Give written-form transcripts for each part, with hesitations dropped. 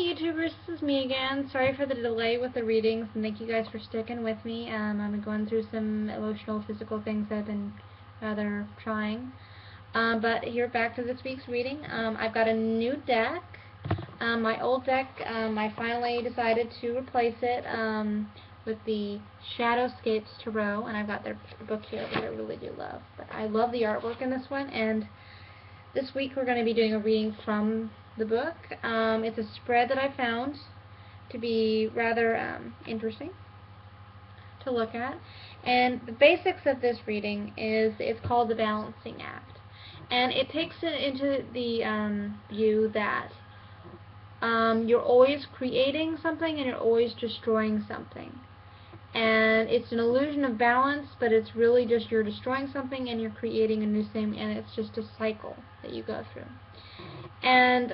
YouTubers, this is me again. Sorry for the delay with the readings, and thank you guys for sticking with me. I've been going through some emotional, physical things that have been rather trying. But here, back to this week's reading. I've got a new deck. My old deck, I finally decided to replace it with the Shadowscapes Tarot, and I've got their book here, which I really do love. But I love the artwork in this one, and this week we're going to be doing a reading from the book. It's a spread that I found to be rather interesting to look at. And the basics of this reading is it's called the Balancing Act. And it takes it into the view that you're always creating something and you're always destroying something. And it's an illusion of balance, but it's really just you're destroying something and you're creating a new thing, and it's just a cycle that you go through. And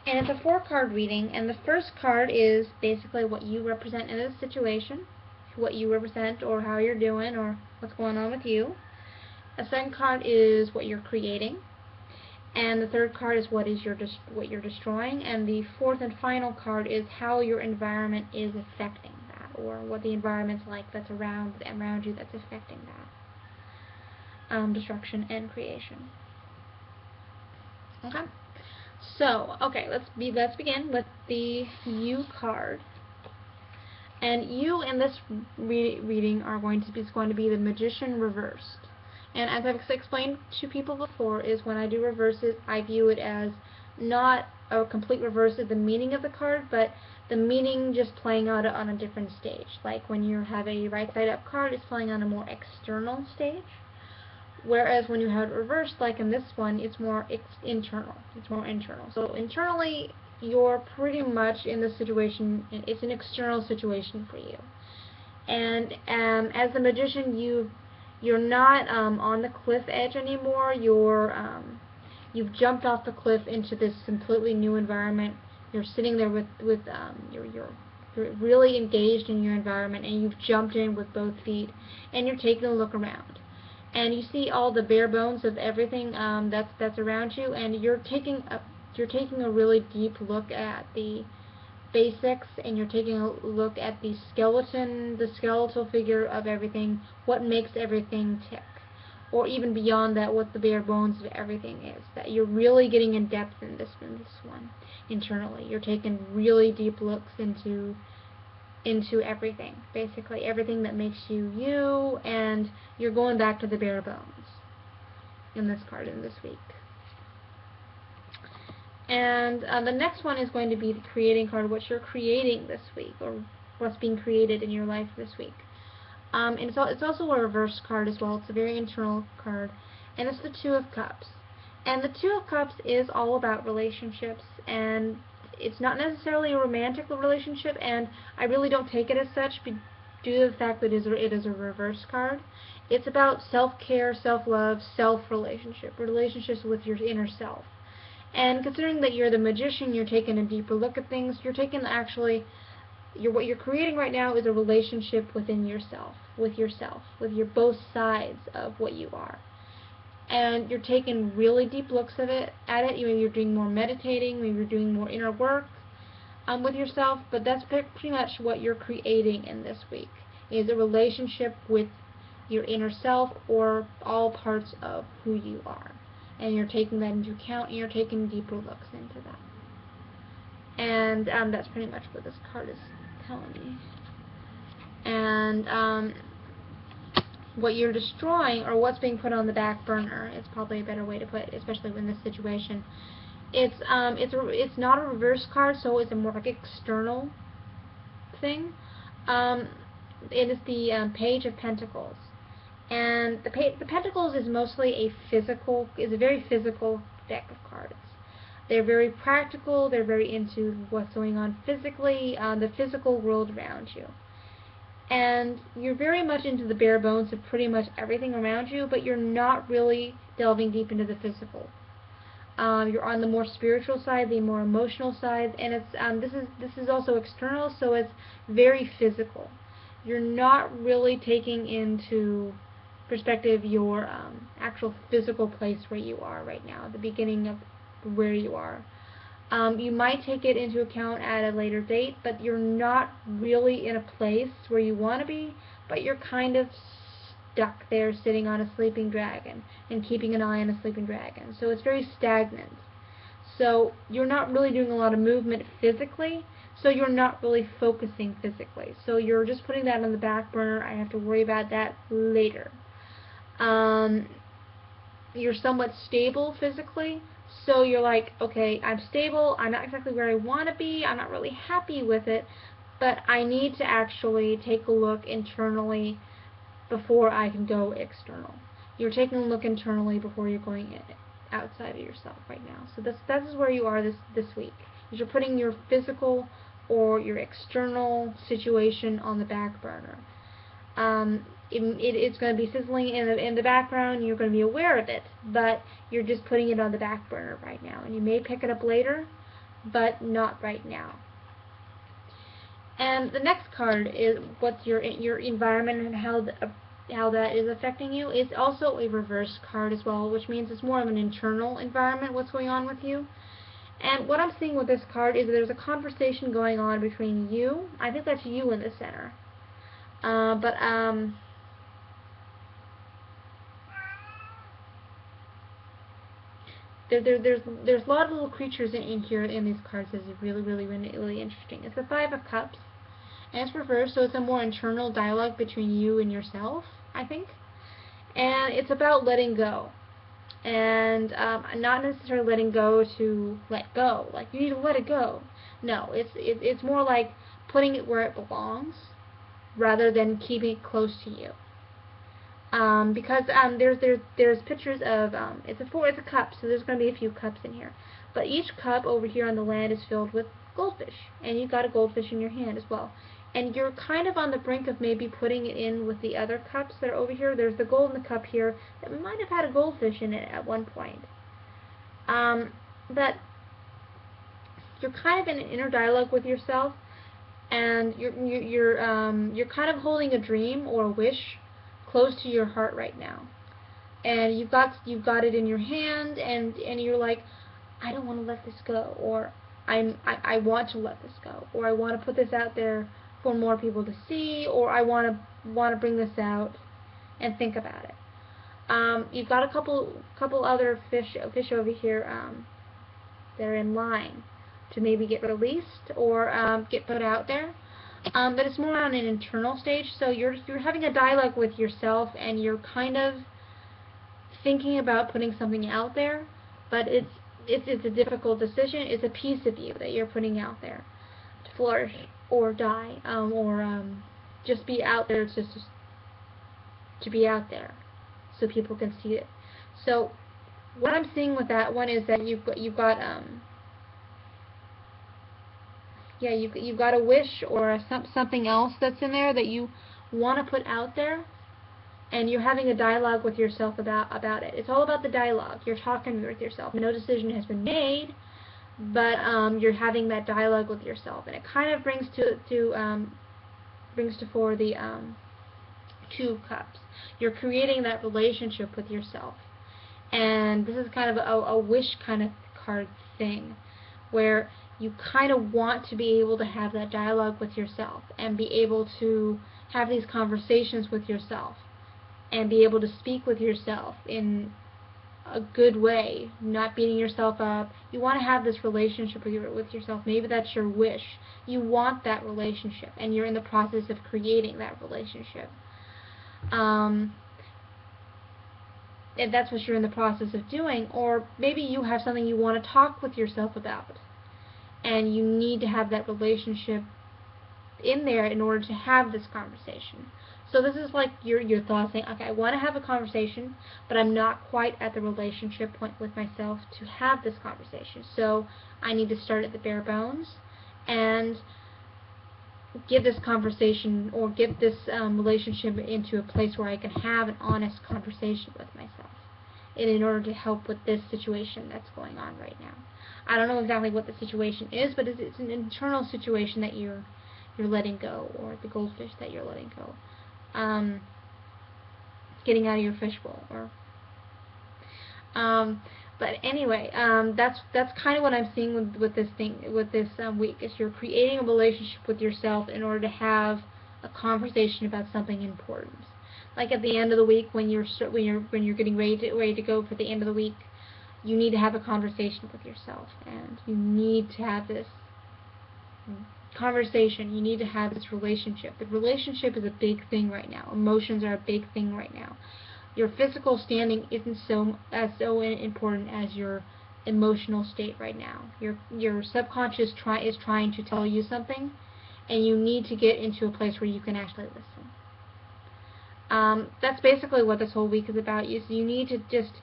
it's a 4-card reading, and the first card is basically what you represent in this situation, what you represent or how you're doing or what's going on with you. The second card is what you're creating. And the third card is what you're destroying, and the fourth and final card is how your environment is affecting that, or what the environment's like that's around you that's affecting that. Destruction and creation. Okay. So, let's begin with the U card. And you in this reading is going to be the Magician reversed. And as I've explained to people before, is when I do reverses, I view it as not a complete reverse of the meaning of the card, but the meaning just playing out on a different stage. Like when you have a right side up card, it's playing on a more external stage. Whereas when you have it reversed, like in this one, it's more internal. It's more internal. So internally, you're pretty much in this situation. It's an external situation for you. And as the Magician, you're not on the cliff edge anymore. You've jumped off the cliff into this completely new environment. You're sitting there you're really engaged in your environment, and you've jumped in with both feet, and you're taking a look around, and you see all the bare bones of everything that's around you, and you're taking a really deep look at the basics, and you're taking a look at the skeletal figure of everything, what makes everything tick, or even beyond that, what the bare bones of everything is. That you're really getting in depth in this one internally. You're taking really deep looks into everything, basically everything that makes you you, and you're going back to the bare bones in this card in this week. And the next one is going to be the creating card, what you're creating this week, or what's being created in your life this week. And it's also a reverse card as well. It's a very internal card, and it's the Two of Cups. And the Two of Cups is all about relationships, and it's not necessarily a romantic relationship, and I really don't take it as such due to the fact that it is a reverse card. It's about self-care, self-love, relationships with your inner self. And considering that you're the Magician, you're taking a deeper look at things. You're taking what you're creating right now is a relationship within yourself, with your both sides of what you are. And you're taking really deep looks at it. Maybe you're doing more meditating, maybe you're doing more inner work with yourself, but that's pretty much what you're creating in this week, is a relationship with your inner self, or all parts of who you are. And you're taking that into account, and you're taking deeper looks into that. And that's pretty much what this card is telling me. And what you're destroying, or what's being put on the back burner, is probably a better way to put it, especially in this situation. It's not a reverse card, so it's a more like external thing. It is the Page of Pentacles. And the Pentacles is mostly a very physical deck of cards. They're very practical, they're very into what's going on physically, the physical world around you. And you're very much into the bare bones of pretty much everything around you, but you're not really delving deep into the physical. You're on the more spiritual side, the more emotional side, and this is also external, so it's very physical. You're not really taking into perspective your actual physical place where you are right now, the beginning of where you are. You might take it into account at a later date, but you're not really in a place where you want to be, but you're kind of stuck there sitting on a sleeping dragon and keeping an eye on a sleeping dragon. So it's very stagnant. So you're not really doing a lot of movement physically, so you're not really focusing physically. So you're just putting that on the back burner. I have to worry about that later. You're somewhat stable physically, so you're like, okay, I'm stable, I'm not exactly where I want to be, I'm not really happy with it, but I need to actually take a look internally before I can go external. You're taking a look internally before you're going outside of yourself right now. So this is where you are this week. You're putting your physical or your external situation on the back burner. It's going to be sizzling in the background. You're going to be aware of it, but you're just putting it on the back burner right now. And you may pick it up later, but not right now. And the next card is what's your environment and how that is affecting you. It's also a reverse card as well, which means it's more of an internal environment, what's going on with you. And what I'm seeing with this card is there's a conversation going on between you. I think that's you in the center. There's a lot of little creatures in here in these cards. This is really interesting. It's the Five of Cups, and it's reversed, so it's a more internal dialogue between you and yourself, I think. And it's about letting go, and not necessarily letting go to let go. Like you need to let it go. No, it's more like putting it where it belongs, rather than keeping it close to you. Because there's pictures of it's a cup, so there's going to be a few cups in here. But each cup over here on the land is filled with goldfish, and you've got a goldfish in your hand as well. And you're kind of on the brink of maybe putting it in with the other cups that are over here. There's the gold in the cup here that might have had a goldfish in it at one point. But you're kind of in an inner dialogue with yourself, and you're kind of holding a dream or a wish close to your heart right now, and you've got it in your hand, and you're like, I don't want to let this go, or I want to let this go, or I want to put this out there for more people to see, or I want to bring this out and think about it. You've got a couple other fish over here that are in line to maybe get released or get put out there. But it's more on an internal stage, so you're having a dialogue with yourself, and you're kind of thinking about putting something out there, but it's a difficult decision. It's a piece of you that you're putting out there to flourish or die, or just be out there, just to be out there, so people can see it. So what I'm seeing with that one is that you've got you've got a wish or something else that's in there that you want to put out there, and you're having a dialogue with yourself about it. It's all about the dialogue. You're talking with yourself. No decision has been made, but you're having that dialogue with yourself, and it kind of brings to fore the Two Cups. You're creating that relationship with yourself, and this is kind of a wish kind of card thing, where you kind of want to be able to have that dialogue with yourself and be able to have these conversations with yourself and be able to speak with yourself in a good way, not beating yourself up. You want to have this relationship with yourself. Maybe that's your wish. You want that relationship, and you're in the process of creating that relationship. And that's what you're in the process of doing. Or maybe you have something you want to talk with yourself about, and you need to have that relationship in there in order to have this conversation. So this is like your thoughts saying, okay, I want to have a conversation, but I'm not quite at the relationship point with myself to have this conversation. So I need to start at the bare bones and get this conversation, or get this relationship into a place where I can have an honest conversation with myself, and in order to help with this situation that's going on right now. I don't know exactly what the situation is, but it's an internal situation that you're letting go, or the goldfish that you're letting go. Getting out of your fishbowl, or But anyway, that's kind of what I'm seeing with this week, is you're creating a relationship with yourself in order to have a conversation about something important. Like at the end of the week, when you're getting ready to go for the end of the week, you need to have a conversation with yourself, and you need to have this conversation. You need to have this relationship. The relationship is a big thing right now. Emotions are a big thing right now. Your physical standing isn't so important as your emotional state right now. Your subconscious is trying to tell you something, and you need to get into a place where you can actually listen. That's basically what this whole week is about. You need to just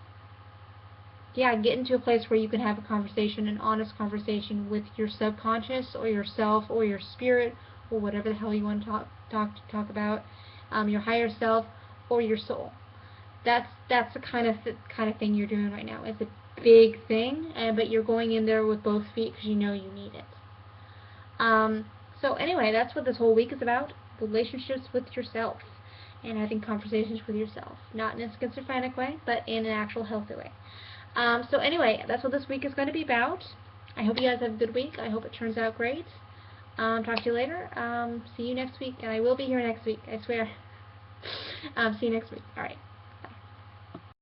get into a place where you can have a conversation, an honest conversation with your subconscious or yourself or your spirit or whatever the hell you want to talk about, your higher self or your soul. That's the kind of thing you're doing right now. It's a big thing, but you're going in there with both feet because you know you need it. So anyway, that's what this whole week is about: relationships with yourself and having conversations with yourself, not in a schizophrenic way, but in an actual healthy way. So anyway, that's what this week is going to be about. I hope you guys have a good week. I hope it turns out great. Talk to you later. See you next week, and I will be here next week, I swear. See you next week. Alright.